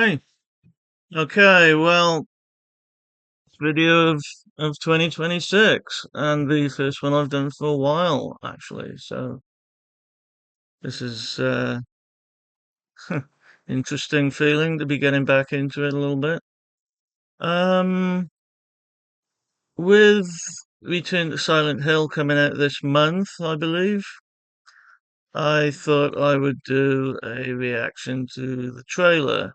Hey, okay, well, video of 2026, and the first one I've done for a while, actually. So this is interesting feeling to be getting back into it a little bit. Um, with Return to Silent Hill coming out this month, I believe, I thought I would do a reaction to the trailer,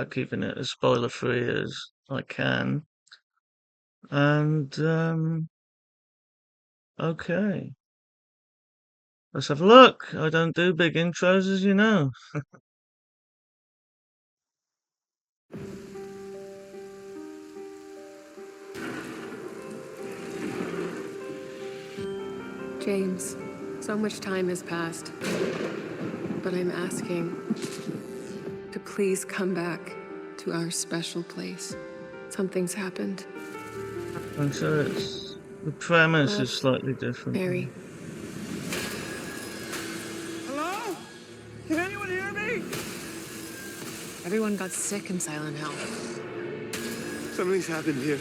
keeping it as spoiler free as I can. And okay. Let's have a look. I don't do big intros, as you know. James, so much time has passed, but I'm asking to please come back to our special place. Something's happened. And so the premise is Love, slightly different. Mary. Hello? Can anyone hear me? Everyone got sick in Silent Hill. Something's happened here.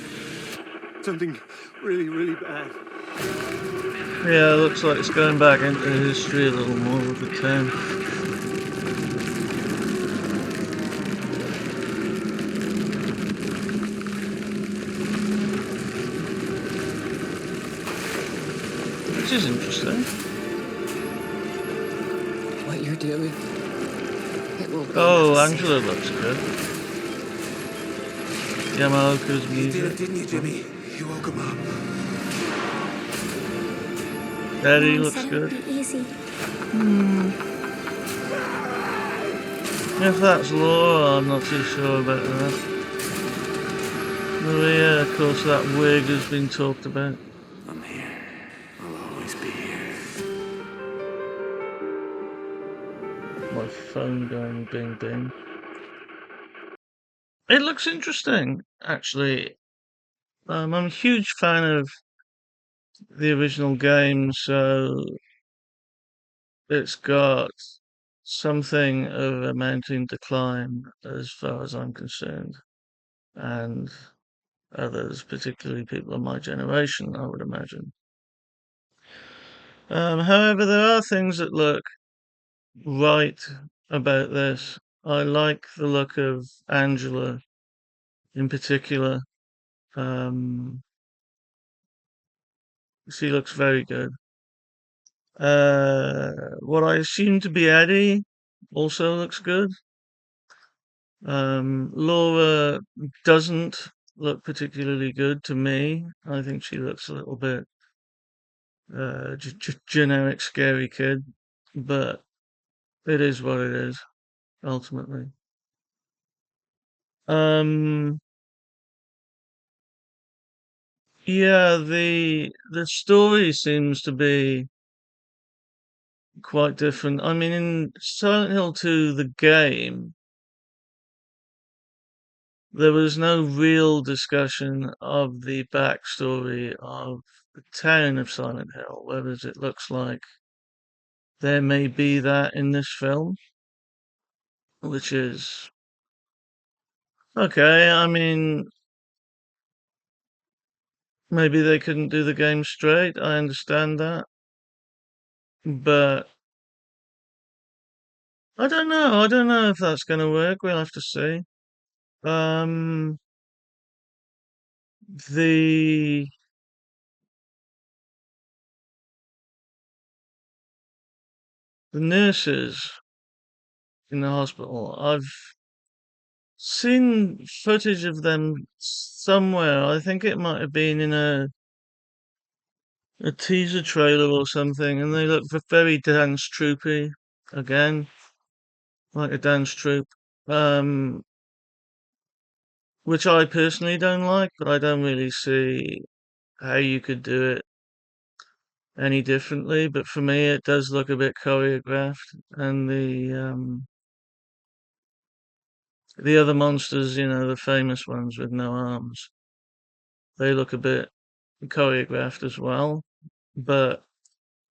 Something really, really bad. Yeah, it looks like it's going back into history a little more with the town. Which is interesting. What you're doing, it will be Oh, safe. Angela looks good. Yamaoka's You music. did it, didn't you, Jimmy? You woke him up. Eddie Mom looks said it good. would be easy. If that's Laura, I'm not too sure about that. Maria, of course, that wig has been talked about. I'm here. I'll always be here. My phone going bing bing. It looks interesting, actually. I'm a huge fan of the original game, so it's got something of a mountain to climb as far as I'm concerned, and others, particularly people of my generation, I would imagine. However, there are things that look right about this. I like the look of Angela in particular. Um, she looks very good. What I assume to be Eddie also looks good. Laura doesn't look particularly good to me. I think she looks a little bit generic, scary kid, but it is what it is ultimately. Um, yeah, the story seems to be quite different. I mean, in Silent Hill 2, the game, there was no real discussion of the backstory of the town of Silent Hill, whereas it looks like there may be that in this film, which is okay. I mean, maybe they couldn't do the game straight. I understand that, but I don't know. I don't know if that's going to work. We'll have to see. Um, the the nurses in the hospital. I've seen footage of them somewhere. I think it might have been in a teaser trailer or something, and they look very dance troopy again, like a dance troupe. Um, which I personally don't like, but I don't really see how you could do it any differently. But for me, it does look a bit choreographed, and the other monsters, the famous ones with no arms, they look a bit choreographed as well. But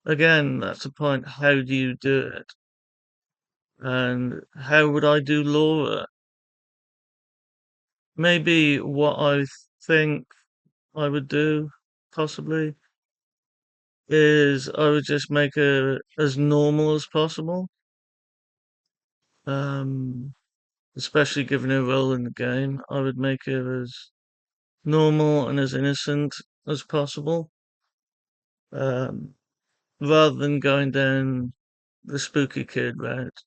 again, that's the point. How do you do it? And how would I do Laura? maybe what I think I would do, possibly, is I would just make it as normal as possible. Um, Especially given her role in the game, I would make her as normal and as innocent as possible, um, rather than going down the spooky kid route.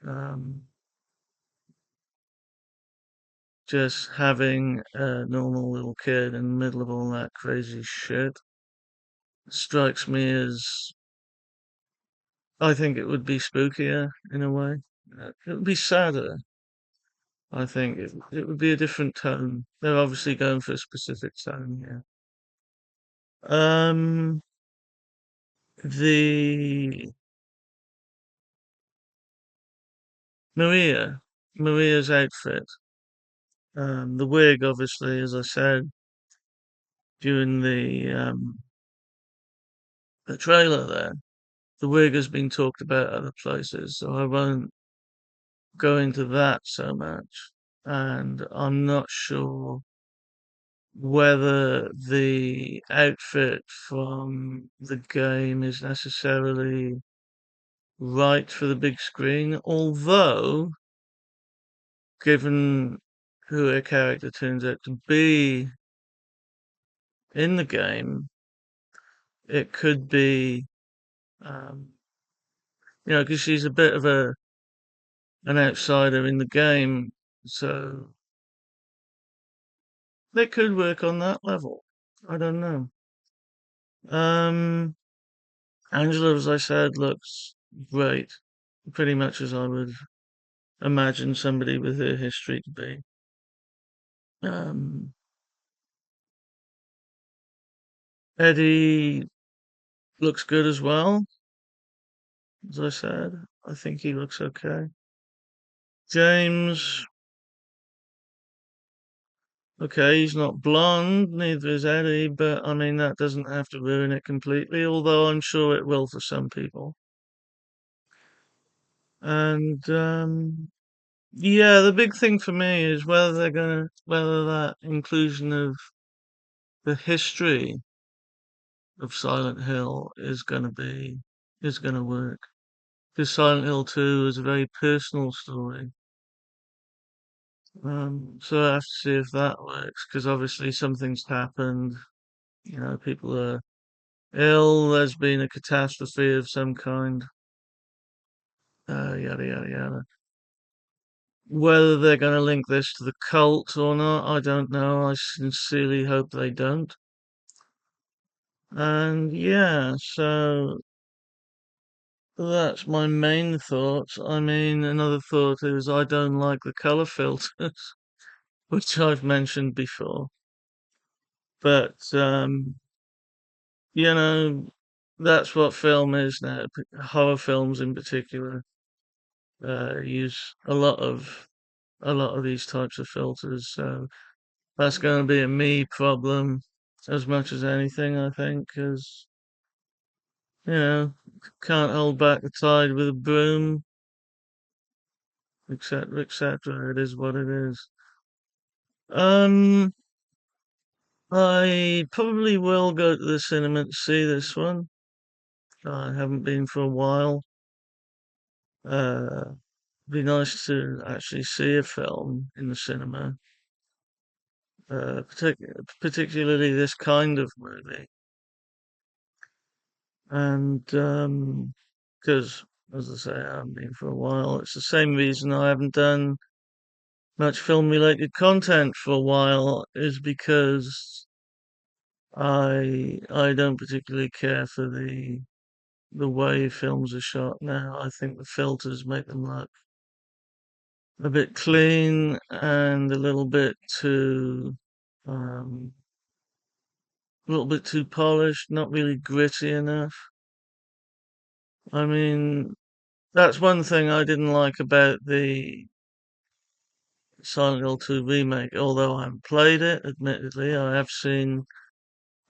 Um, just having a normal little kid in the middle of all that crazy shit strikes me as, I think it would be spookier in a way. It would be sadder. I think it would be a different tone. They're obviously going for a specific tone here. The Maria, Maria's outfit, the wig, obviously, as I said during the trailer there, the wig has been talked about other places, so I won't go into that so much. And I'm not sure whether the outfit from the game is necessarily right for the big screen, although, given who her character turns out to be in the game, it could be, um, because she's a bit of an outsider in the game, so they could work on that level. I don't know. Um, Angela, as I said, looks great, pretty much as I would imagine somebody with her history to be. Um, Eddie looks good as well, as I said. I think he looks okay. James, okay, he's not blonde, neither is Eddie, but I mean, that doesn't have to ruin it completely, although I'm sure it will for some people. And, yeah, the big thing for me is whether that inclusion of the history of Silent Hill is gonna work. Because Silent Hill 2 is a very personal story. So I have to see if that works, because obviously something's happened. People are ill, there's been a catastrophe of some kind, yada yada yada. Whether they're going to link this to the cult or not, I don't know. I sincerely hope they don't. And yeah, so that's my main thoughts. I mean, another thought is I don't like the color filters, which I've mentioned before. But, you know, that's what film is now. Horror films in particular use a lot of these types of filters. So that's going to be a me problem as much as anything, I think, because, you know, can't hold back the tide with a broom, etc., etc. It is what it is. Um, I probably will go to the cinema to see this one. I haven't been for a while. Be nice to actually see a film in the cinema, particularly this kind of movie. And because, as I say, I haven't been for a while. It's the same reason I haven't done much film-related content for a while, is because I don't particularly care for the way films are shot now. I think the filters make them look a bit clean and um, a little bit too polished, not really gritty enough. I mean, that's one thing I didn't like about the Silent Hill 2 remake, although I haven't played it, admittedly. I have seen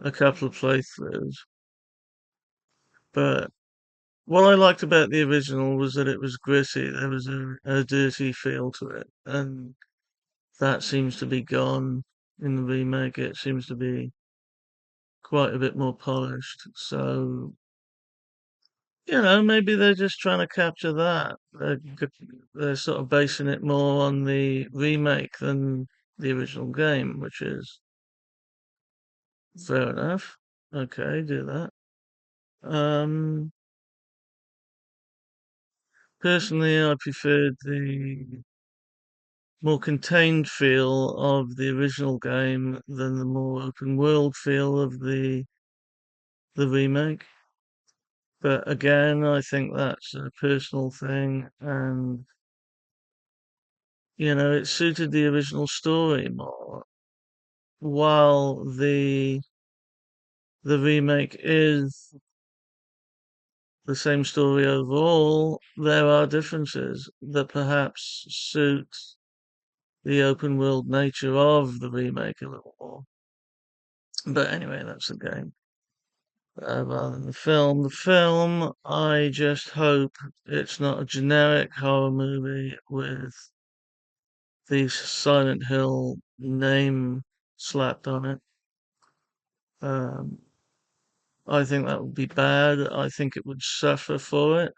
a couple of playthroughs. But what I liked about the original was that it was gritty. There was a dirty feel to it. And that seems to be gone in the remake. It seems to be quite a bit more polished. So, maybe they're just trying to capture that. They're sort of basing it more on the remake than the original game, which is fair enough. Okay, do that. Um, Personally, I preferred the more contained feel of the original game than the more open world feel of the remake. But again, I think that's a personal thing, and it suited the original story more. While the remake is the same story overall, there are differences that perhaps suit the open world nature of the remake a little more. But anyway, that's the game. Rather than the film. The film, I just hope it's not a generic horror movie with the Silent Hill name slapped on it. Um, I think that would be bad. I think it would suffer for it,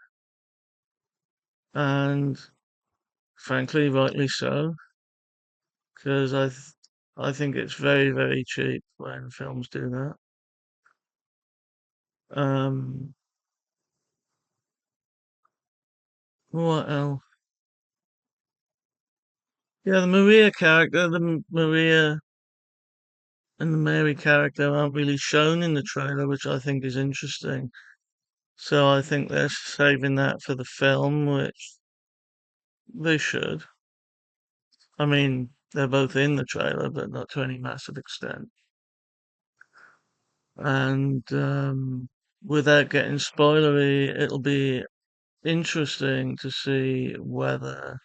and frankly, rightly so, because I think it's very, very cheap when films do that. Um, what else? Yeah, the Maria character, Maria and the Mary character aren't really shown in the trailer, which I think is interesting. So I think they're saving that for the film, which they should. I mean, they're both in the trailer, but not to any massive extent. And without getting spoilery, it'll be interesting to see whether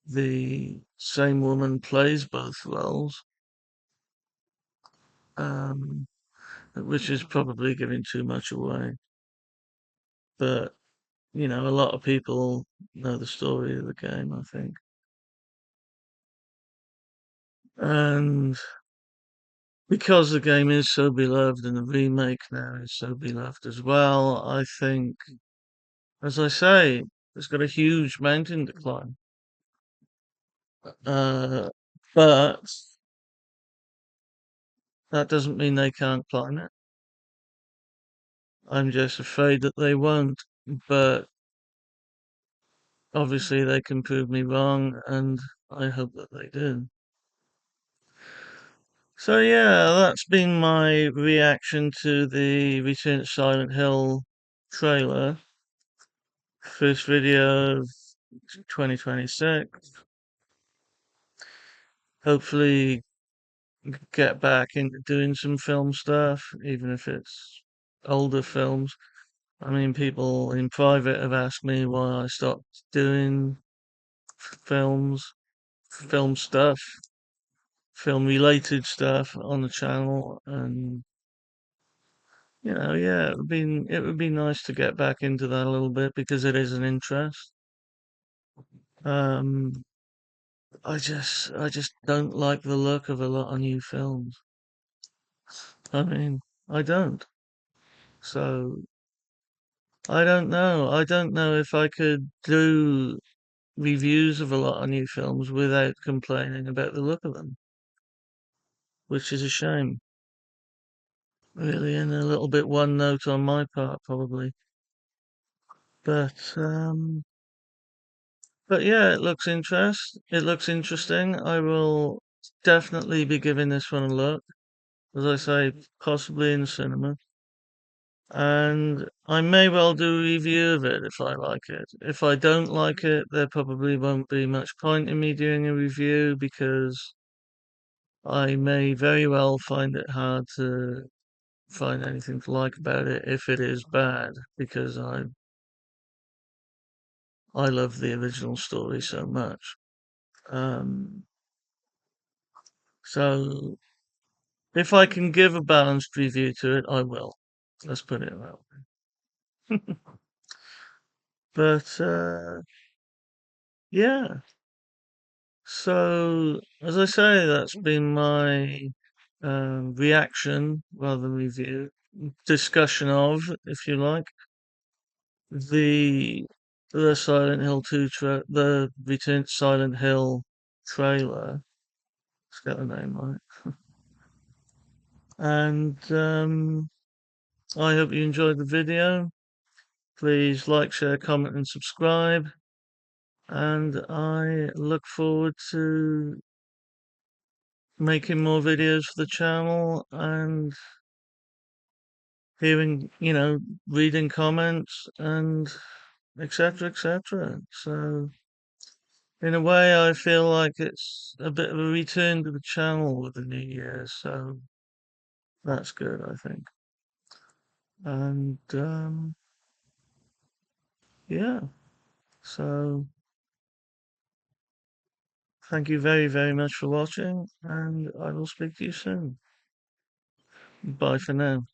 the same woman plays both roles, um, which is probably giving too much away. But a lot of people know the story of the game, I think. And because the game is so beloved and the remake now is so beloved as well, I think, as I say, it's got a huge mountain to climb. Uh, but that doesn't mean they can't climb it. I'm just afraid that they won't. But obviously, they can prove me wrong, and I hope that they do. So yeah, that's been my reaction to the Return to Silent Hill trailer. First video of 2026. Hopefully get back into doing some film stuff, even if it's older films. I mean, people in private have asked me why I stopped doing films, film stuff, film related stuff on the channel, and yeah, it would be nice to get back into that a little bit because it is an interest. Um, I just don't like the look of a lot of new films. I mean, I don't. So I don't know. I don't know if I could do reviews of a lot of new films without complaining about the look of them, which is a shame, really, and a little bit one note on my part, probably. But yeah, It looks interesting. I will definitely be giving this one a look. As I say, possibly in the cinema. And I may well do a review of it if I like it. If I don't like it, there probably won't be much point in me doing a review because I may very well find it hard to find anything to like about it if it is bad because I love the original story so much. Um, so if I can give a balanced review to it, I will. Let's put it that way. But yeah, So, as I say, that's been my reaction, rather than review, discussion of, if you like, the Silent Hill 2 the Return to Silent Hill trailer. Let's get the name right. And I hope you enjoyed the video. Please like, share, comment, and subscribe. And I look forward to making more videos for the channel and hearing, reading comments and etc. etc. So, in a way, I feel like it's a bit of a return to the channel with the new year. So that's good, I think. And yeah, so thank you very, very much for watching, and I will speak to you soon. Bye for now.